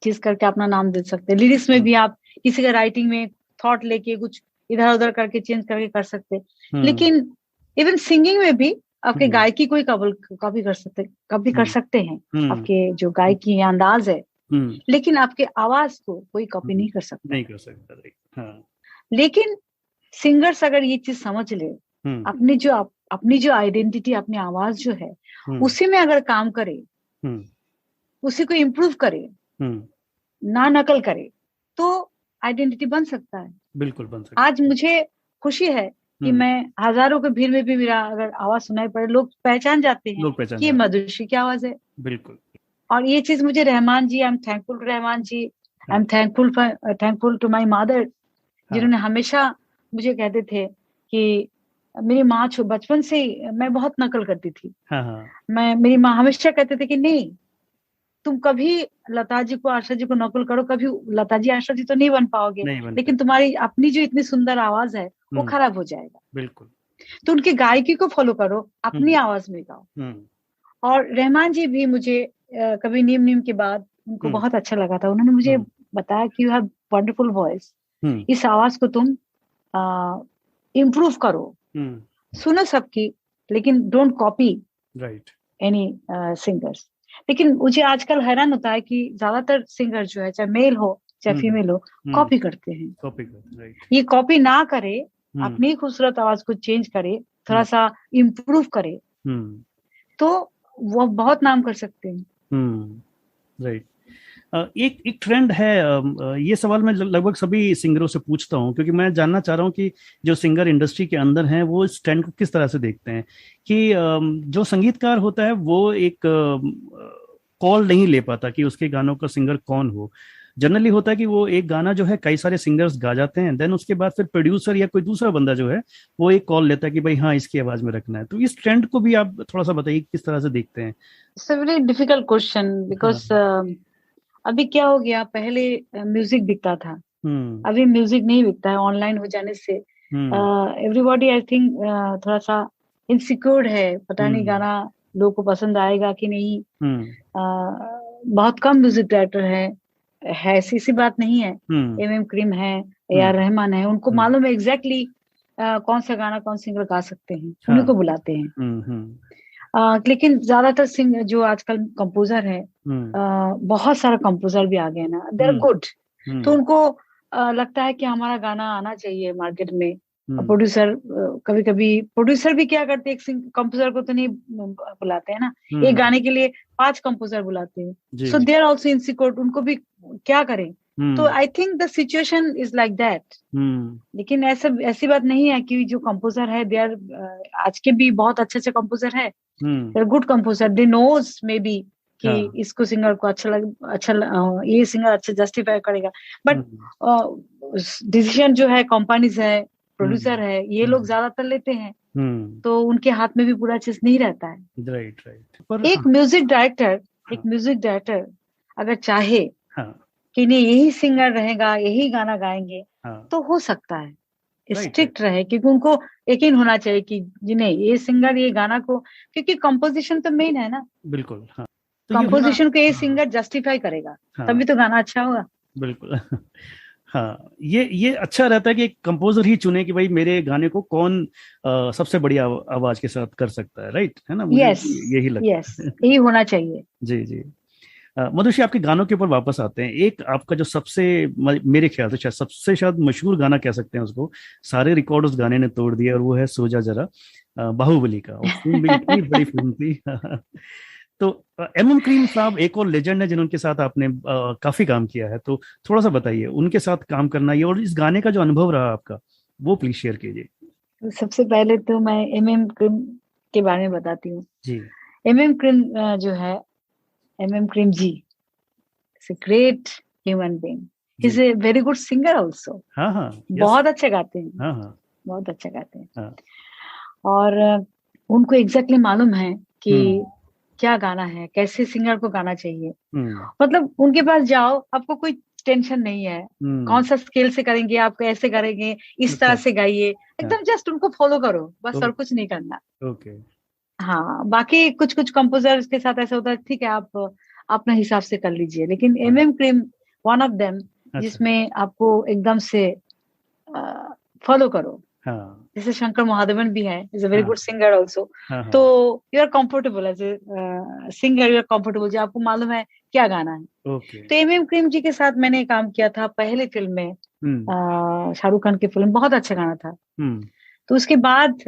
चीज करके अपना नाम दे सकते हैं। लिरिक्स में भी आप किसी का राइटिंग में थॉट लेके कुछ इधर उधर करके चेंज करके कर सकते हैं। लेकिन इवन सिंगिंग में भी आपके गायकी कोई कॉपी कर सकते हैं, आपके जो गायकी है, अंदाज है, लेकिन आपके आवाज को कोई कॉपी नहीं कर सकता। लेकिन सिंगर्स अगर ये चीज समझ ले, अपनी जो आइडेंटिटी, अपनी आवाज जो है, उसी में अगर काम करे, उसी को इम्प्रूव करे, ना नकल करे, तो आइडेंटिटी बन सकता है। बिल्कुल बन सकता है। आज मुझे खुशी है कि मैं हजारों के भीड़ में भी मेरा अगर आवाज सुनाई पड़े, लोग पहचान जाते हैं कि ये मधुश्री की आवाज है। बिल्कुल। और ये चीज मुझे Rahman ji, I am thankful to Rahman ji, I am thankful to my mother, जिन्होंने हमेशा मुझे कहते थे कि मेरी माँ बचपन से मैं बहुत नकल करती थी। मेरी माँ हमेशा कहते थे कि नहीं, तुम कभी लता जी को, आशा जी को नकल करो, कभी लता जी, आशा जी तो नहीं बन पाओगे, लेकिन तुम्हारी अपनी जो इतनी सुंदर आवाज है वो खराब हो जाएगा। बिल्कुल। तो उनकी गायकी को फॉलो करो, अपनी आवाज में गाओ। और रहमान जी भी मुझे कभी नीम के बाद उनको बहुत अच्छा लगा था। उन्होंने मुझे बताया कि यू हैव वंडरफुल वॉइस, इस आवाज को तुम इम्प्रूव करो, सुनो सबकी, लेकिन डोंट कॉपी एनी सिंगर्स। लेकिन मुझे आजकल हैरान होता है कि ज्यादातर सिंगर जो है, चाहे मेल हो चाहे फीमेल हो, कॉपी करते हैं। ये कॉपी ना करे, अपनी खूबसूरत आवाज को चेंज करे, थोड़ा सा इम्प्रूव करे, तो वो बहुत नाम कर सकते हैं। राइट। एक ट्रेंड है, ये सवाल मैं लगभग सभी सिंगरों से पूछता हूँ, क्योंकि मैं जानना चाह रहा हूँ कि जो सिंगर इंडस्ट्री के अंदर हैं वो इस ट्रेंड को किस तरह से देखते हैं कि जो संगीतकार होता है वो एक कॉल नहीं ले पाता कि उसके गानों का सिंगर कौन हो। जनरली होता है कि वो एक गाना जो है कई सारे सिंगर्स गा जाते हैं, देन उसके बाद फिर प्रोड्यूसर या कोई दूसरा बंदा जो है वो एक कॉल लेता है कि भाई हाँ, इसकी आवाज में रखना है। तो इस ट्रेंड को भी आप थोड़ा सा बताइए, किस तरह से देखते हैं? It's a very difficult question, because अभी क्या हो गया, पहले म्यूजिक बिकता था, अभी म्यूजिक नहीं बिकता है। ऑनलाइन हो जाने से एवरीबॉडी आई थिंक थोड़ा सा इनसिक्योर है, पता नहीं गाना लोगों को पसंद आएगा कि नहीं। बहुत कम म्यूजिक डायरेक्टर है, ऐसी बात नहीं है। एम क्रीम है, AR रहमान है, उनको मालूम है एग्जैक्टली कौन सा गाना कौन सिंगर गा सकते हैं, उन्हीं को बुलाते हैं। लेकिन ज्यादातर जो आजकल कंपोजर है, बहुत सारा कंपोजर भी आ गए ना, दे आर गुड, तो उनको लगता है कि हमारा गाना आना चाहिए मार्केट में। प्रोड्यूसर कभी कभी प्रोड्यूसर भी क्या करते हैं, एक कंपोजर को तो नहीं बुलाते हैं ना, एक गाने के लिए 5 कंपोजर बुलाते हैं। सो दे आर आल्सो इनसिक्योर, उनको भी क्या करें। तो I think the situation is like that. लेकिन ऐसी बात नहीं है कि जो कंपोजर है, दे आर आज के भी बहुत अच्छे कंपोजर है, they are good composer, they knows may be कि इसको सिंगर को अच्छा ये सिंगर अच्छा जस्टिफाई करेगा। बट डिसीजन जो है कंपनीज है, प्रोड्यूसर है, ये लोग ज्यादातर लेते हैं, तो उनके हाथ में भी पूरा चीज नहीं रहता है। राइट। एक म्यूजिक डायरेक्टर अगर चाहे कि नहीं यही सिंगर रहेगा, यही गाना गाएंगे, तो हो सकता है। स्ट्रिक्ट रहे, क्योंकि उनको यकीन होना चाहिए कि नहीं ये सिंगर ये गाना को, क्योंकि कंपोजिशन तो मेन है ना। बिल्कुल, हाँ। तो कंपोजिशन को ये सिंगर जस्टिफाई करेगा, तभी तो गाना अच्छा होगा। बिल्कुल। हाँ, ये अच्छा रहता है कि एक कंपोजर ही चुने कि भाई मेरे गाने को कौन सबसे बढ़िया आवाज के साथ कर सकता है, राइट, है ना? मुझे यही लगता है, यही होना चाहिए। जी जी। मधुश्री, आपके गानों के ऊपर वापस आते हैं। एक आपका जो सबसे, मेरे ख्याल से शायद मशहूर गाना कह सकते हैं उसको, सारे रिकॉर्ड उस गाने ने तोड़ दिए, और वो है सो जा जरा, बाहुबली का। वो फिल्म भी इतनी बड़ी फिल्म थी। तो एम क्रीम साहब एक और लेजेंड है जिनके साथ आपने काफी काम किया है, तो थोड़ा सा बताइए उनके साथ काम करना ये और इस गाने का जो अनुभव रहा आपका, वो प्लीज शेयर कीजिए। सबसे पहले तो मैं एम क्रीम के बारे में बताती हूँ जी। एम क्रीम जो है, M Kreem ji is a great human being, he is a very good singer also. बहुत अच्छा गाते हैं, बहुत अच्छा गाते हैं। और उनको एग्जैक्टली मालूम है कि क्या गाना है, कैसे सिंगर को गाना चाहिए। मतलब उनके पास जाओ, आपको कोई टेंशन नहीं है कौन सा स्केल से करेंगे, आप कैसे करेंगे, इस तरह से गाइए, एकदम जस्ट उनको फॉलो करो बस, और कुछ नहीं करना। हाँ, बाकी कुछ कुछ कंपोजर्स के साथ ऐसा होता है, ठीक है आप अपने हिसाब से कर लीजिए, लेकिन M Kreem one of them जिसमें आपको एकदम से फॉलो करो। जैसे शंकर महादेवन भी है, is a very good singer also. तो you are comfortable as a singer, you are comfortable, जो आपको मालूम है क्या गाना है। तो एम क्रीम जी के साथ मैंने काम किया था पहले फिल्म में, शाहरुख खान की फिल्म, बहुत अच्छा गाना था। तो उसके बाद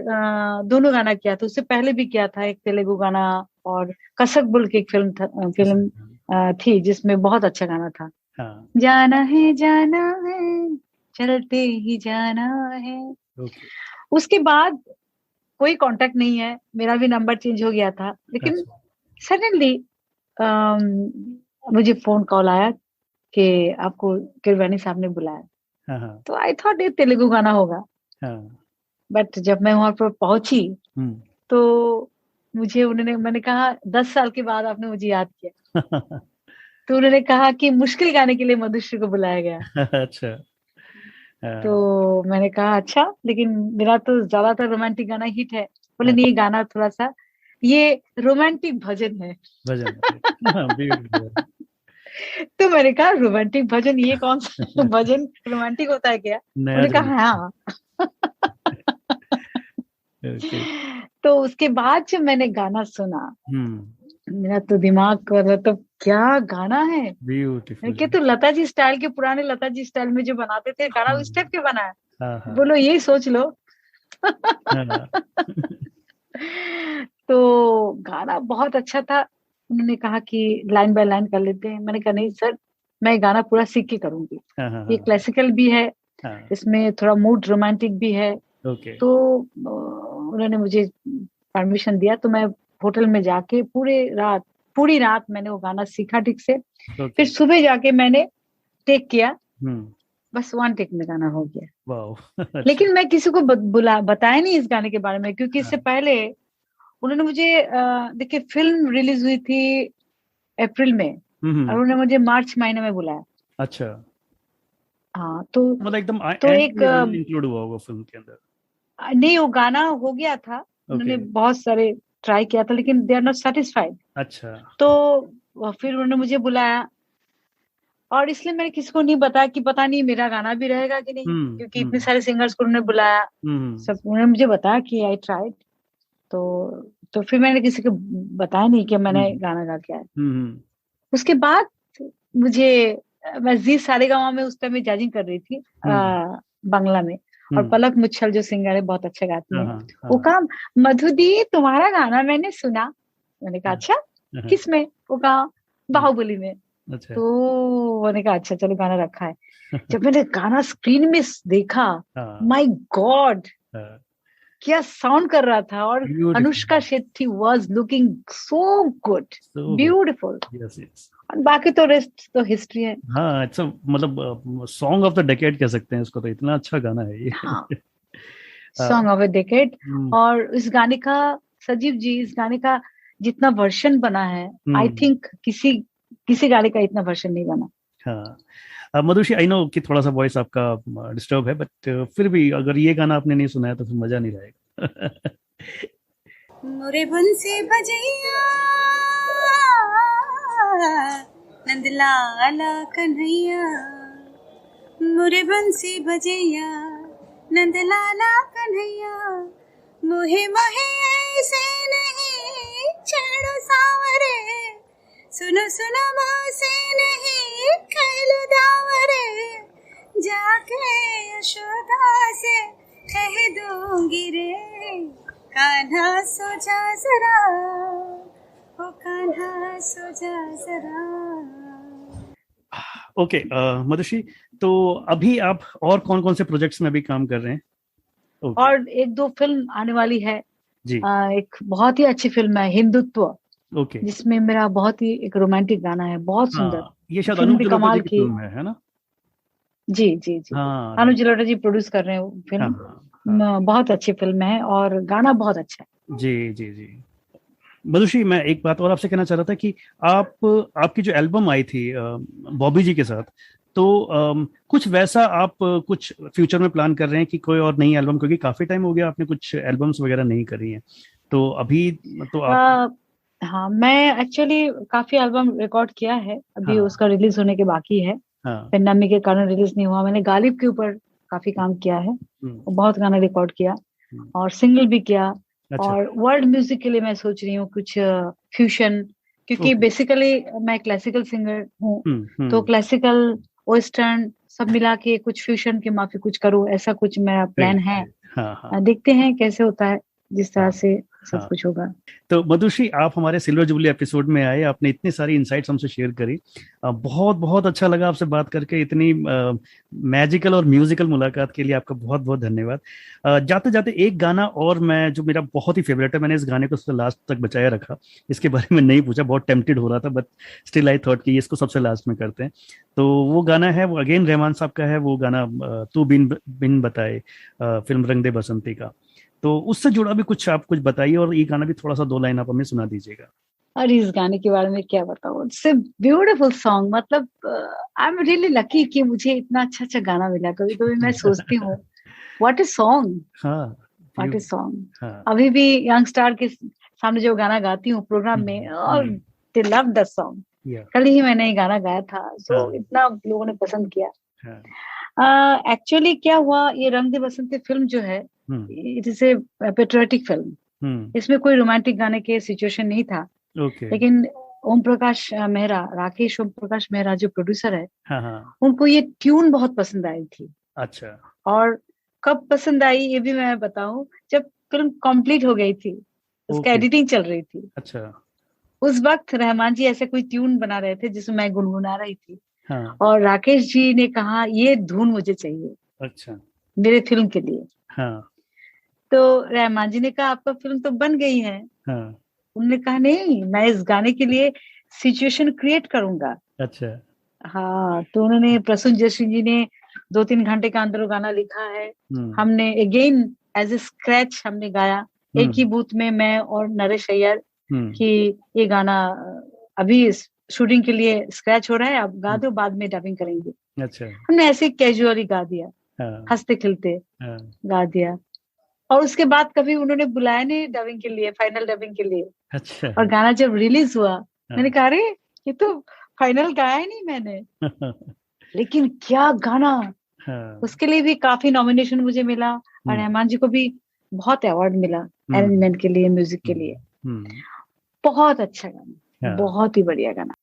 दोनों गाना किया था, उससे पहले भी किया था एक तेलुगु गाना, और कसक बुल की एक फिल्म थी जिसमें बहुत अच्छा गाना था। जाना है चलते ही जाना है। उसके बाद कोई कांटेक्ट नहीं है, मेरा भी नंबर चेंज हो गया था, लेकिन सडनली मुझे फोन कॉल आया कि आपको किरवानी साहब ने बुलाया। तो आई थॉट ये तेलुगु गाना होगा, बट जब मैं वहां पर पहुंची तो मुझे मैंने कहा 10 साल के बाद आपने मुझे याद किया। तो उन्होंने कहा कि मुश्किल गाने के लिए मधुश्री को बुलाया गया। अच्छा। तो मैंने कहा अच्छा, लेकिन मेरा तो ज्यादातर रोमांटिक गाना हिट है। बोले नहीं, गाना थोड़ा सा ये रोमांटिक भजन है। तो मैंने कहा रोमांटिक भजन, ये कौन सा भजन रोमांटिक होता है क्या? उन्होंने कहा हाँ। तो उसके बाद जब मैंने गाना सुना, मेरा तो दिमाग कर रहा, तो क्या गाना है, ब्यूटीफुल। तो लता जी स्टाइल के, पुराने लता जी स्टाइल में जो बनाते थे गाना, उस टाइप के बना है। बोलो यही सोच लो। तो गाना बहुत अच्छा था। उन्होंने कहा कि लाइन बाय लाइन कर लेते हैं। मैंने कहा नहीं सर, मैं गाना पूरा सीख के करूंगी। ये क्लासिकल भी है, इसमें थोड़ा मूड रोमांटिक भी है। तो उन्होंने मुझे परमिशन दिया, तो मैं होटल में जाके पूरी रात मैंने वो गाना सीखा ठीक से। फिर सुबह जाके मैंने टेक किया, बस 1 टेक में गाना हो गया। लेकिन मैं किसी को बताया नहीं इस गाने के बारे में, क्योंकि इससे पहले उन्होंने मुझे देखिए फिल्म रिलीज हुई थी अप्रैल में, और उन्होंने मुझे मार्च महीने में बुलाया। अच्छा। हाँ, तो मतलब एकदम तो एक इंक्लूड हुआ होगा फिल्म के अंदर? नहीं, वो गाना हो गया था। उन्होंने बहुत सारे ट्राई किया था, लेकिन दे आर नॉट सेटिस्फाइड। अच्छा। तो फिर उन्होंने मुझे बुलाया, और इसलिए मैंने किसी को नहीं बताया कि पता नहीं मेरा गाना भी रहेगा कि नहीं, क्योंकि इतने सारे सिंगर्स को उन्होंने बुलाया। सब उन्होंने मुझे बताया कि आई ट्राइड। तो फिर मैंने किसी को बताया नहीं कि मैंने गाना गा के आया। उसके बाद मुझे, मैं जी सारेगामा में उस टाइम में जजिंग कर रही थी बांग्ला में, और पलक मुच्छल जो सिंगर है बहुत अच्छा गाती है, वो कहा मधु दी तुम्हारा गाना मैंने सुना। मैंने कहा अच्छा, किस में? वो कहा बाहुबली में। तो मैंने कहा अच्छा चलो गाना रखा है। जब मैंने गाना स्क्रीन में देखा, माय गॉड क्या साउंड कर रहा था, और Anushka Shetty was looking so good, beautiful. बाकी तो रेस्ट तो हिस्ट्री है। हाँ, इट्स मतलब सॉन्ग ऑफ द डेकेड कह सकते हैं इसको, तो इतना अच्छा गाना है ये। हाँ, सॉन्ग ऑफ द डेकेड। और इस गाने का, सजीव जी, इस गाने का जितना वर्जन बना है, आई थिंक किसी गाने का इतना वर्जन नहीं बना। हाँ, मधुश्री, आई नो कि थोड़ा सा वॉइस आपका डिस्टर्ब है, बट फिर भी अगर ये गाना आपने नहीं सुनाया तो फिर मजा नहीं रहेगा। मोरे बंसी बजैया नंदलाला कन्हैया, मोरे बंसी बजैया नंदलाला कन्हैया, मोहे मोहे ऐसे नहीं छेड़ो सावरे, सुनो सुनो मोसे नहीं खेलो दावरे, जाके यशोदा से कह दूंगी रे, कान्हा सो जा जरा, ओ कान्हा सो जा जरा। ओके मधुश्री, तो अभी आप और कौन कौन से प्रोजेक्ट्स में अभी काम कर रहे हैं? और एक दो फिल्म आने वाली है जी। एक बहुत ही अच्छी फिल्म है हिंदुत्व, जिसमें मेरा बहुत ही एक रोमांटिक गाना है, बहुत सुंदर। ये शायद अनुज जलोटा जी की फिल्म है ना? जी जी जी, अनुज जलोटा जी प्रोड्यूस कर रहे हैं वो फिल्म। बहुत अच्छी फिल्म है और गाना बहुत अच्छा है। जी जी जी। मधुश्री, मैं एक बात और आपसे कहना चाह रहा था कि आपकी जो एल्बम आई थी बॉबी जी के साथ, तो कुछ वैसा आप कुछ फ्यूचर में प्लान कर रहे हैं कि कोई और नई एल्बम, क्योंकि काफी टाइम हो गया आपने कुछ एल्बम्स वगैरह नहीं करी हैं, तो अभी तो आप हाँ, मैं एक्चुअली काफी एल्बम रिकॉर्ड किया है, अभी उसका रिलीज होने के बाकी है। पेंडेमिक के कारण रिलीज नहीं हुआ। मैंने गालिब के ऊपर काफी काम किया है, बहुत गाना रिकॉर्ड किया और सिंगल भी किया। अच्छा। और वर्ल्ड म्यूजिक के लिए मैं सोच रही हूँ कुछ फ्यूशन, क्योंकि बेसिकली मैं क्लासिकल सिंगर हूँ, तो क्लासिकल वेस्टर्न सब मिला के कुछ फ्यूशन के माफी कुछ करूँ, ऐसा कुछ मेरा प्लान है। देखते हैं कैसे होता है, जिस तरह से सब कुछ होगा। तो मधुश्री, आप हमारे सिल्वर जुबली एपिसोड में आए, आपने इतनी सारी इनसाइट्स हमसे शेयर करी, बहुत बहुत अच्छा लगा आपसे बात करके। इतनी मैजिकल और म्यूजिकल मुलाकात के लिए आपका बहुत बहुत धन्यवाद। जाते जाते एक गाना और मैं, जो मेरा बहुत ही फेवरेट है, मैंने इस गाने को सबसे लास्ट तक बचाया रखा, इसके बारे में नहीं पूछा, बहुत टेम्प्टेड हो रहा था, बट स्टिल आई थॉट कि इसको सबसे लास्ट में करते हैं। तो वो गाना है, वो अगेन रहमान साहब का है, वो गाना तू बिन बताए, फिल्म रंग दे बसंती का। तो उससे जुड़ा भी कुछ आप कुछ बताइए, और ये गाना भी थोड़ा सा 2 लाइन आप हमें सुना दीजिएगा। अरे इस गाने के बारे में क्या बताऊं, इट्स अ ब्यूटीफुल सॉन्ग। मतलब आई एम रियली लकी कि मुझे इतना अच्छा गाना मिला। कभी कभी मैं सोचती हूँ what is song, what is song. अभी भी यंग स्टार के सामने जो गाना गाती हूँ प्रोग्राम में, और दे लव द सॉन्ग। कल ही मैंने ये गाना गाया था, सो इतना लोगों ने पसंद किया। एक्चुअली क्या हुआ, ये रंग दे बसंती फिल्म जो है, it is a patriotic film. इसमें कोई रोमांटिक गाने के सिचुएशन नहीं था। लेकिन ओम प्रकाश मेहरा, राकेश ओम प्रकाश मेहरा जो प्रोड्यूसर है, उनको ये ट्यून बहुत पसंद आई थी। अच्छा। और कब पसंद आई ये भी मैं बताऊं, जब फिल्म कंप्लीट हो गई थी, उसका एडिटिंग चल रही थी। अच्छा। उस वक्त रहमान जी ऐसे कोई ट्यून बना रहे थे जिसमें मैं गुनगुना रही थी। और राकेश जी ने कहा ये धुन मुझे चाहिए, अच्छा, मेरे फिल्म के लिए। तो रहमान जी ने कहा आपका फिल्म तो बन गई है। उन्होंने कहा नहीं, मैं इस गाने के लिए सिचुएशन क्रिएट करूंगा। अच्छा। हाँ, तो उन्होंने, प्रसून जयसिंह जी ने 2-3 घंटे के अंदर वो गाना लिखा है। हमने अगेन एज ए स्क्रैच हमने गाया, एक ही बूथ में मैं और नरेश अय्यर कि ये गाना अभी शूटिंग के लिए स्क्रैच हो रहा है, आप गा दो, बाद में डबिंग करेंगे। अच्छा। हमने ऐसे कैजुअली गा दिया, हंसते खिलते गा दिया। और उसके बाद कभी उन्होंने बुलाया नहीं डबिंग के लिए, फाइनल डबिंग के लिए। अच्छा। और गाना जब रिलीज हुआ, मैंने कहा अरे ये तो फाइनल गाया ही नहीं मैंने। लेकिन क्या गाना, उसके लिए भी काफी नॉमिनेशन मुझे मिला, और रहमान जी को भी बहुत अवार्ड मिला अरेंजमेंट के लिए, म्यूजिक के लिए। बहुत अच्छा गाना, बहुत ही बढ़िया गाना।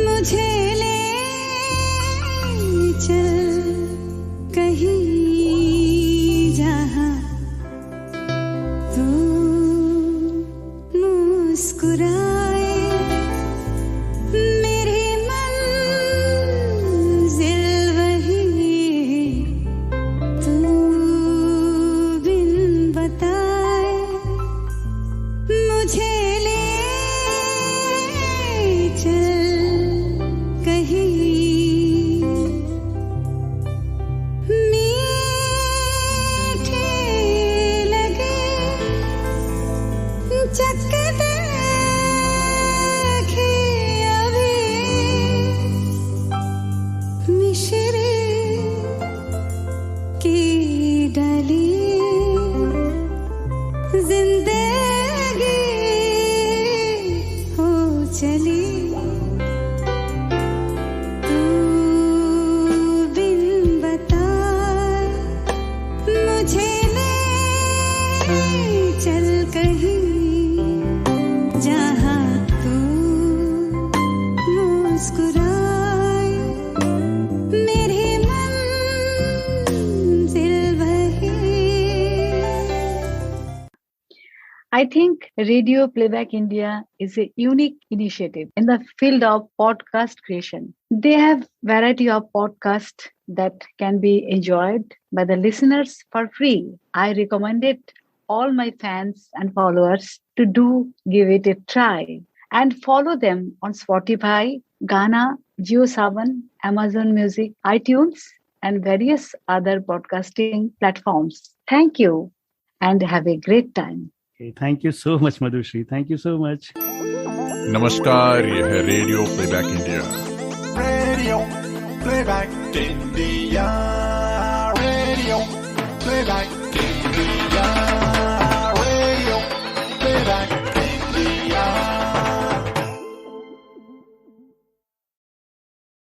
मुझे ले चल कहीं जहां तू मुस्कुराए, मेरी मंजिल वही तू बिन बताए। मुझे ले चल कहीं चली तू बिन बताए मुझे ले चल कहीं जहाँ तू मुस्कुराए मेरी मंजिल वही। I think Radio Playback India is a unique initiative in the field of podcast creation. They have variety of podcasts that can be enjoyed by the listeners for free. I recommend it all my fans and followers to give it a try and follow them on Spotify, Gaana, JioSaavn, Amazon Music, iTunes, and various other podcasting platforms. Thank you and have a great time. Okay, thank you so much, Madhushri. Thank you so much. नमस्कार, यह है radio playback India. Radio playback India.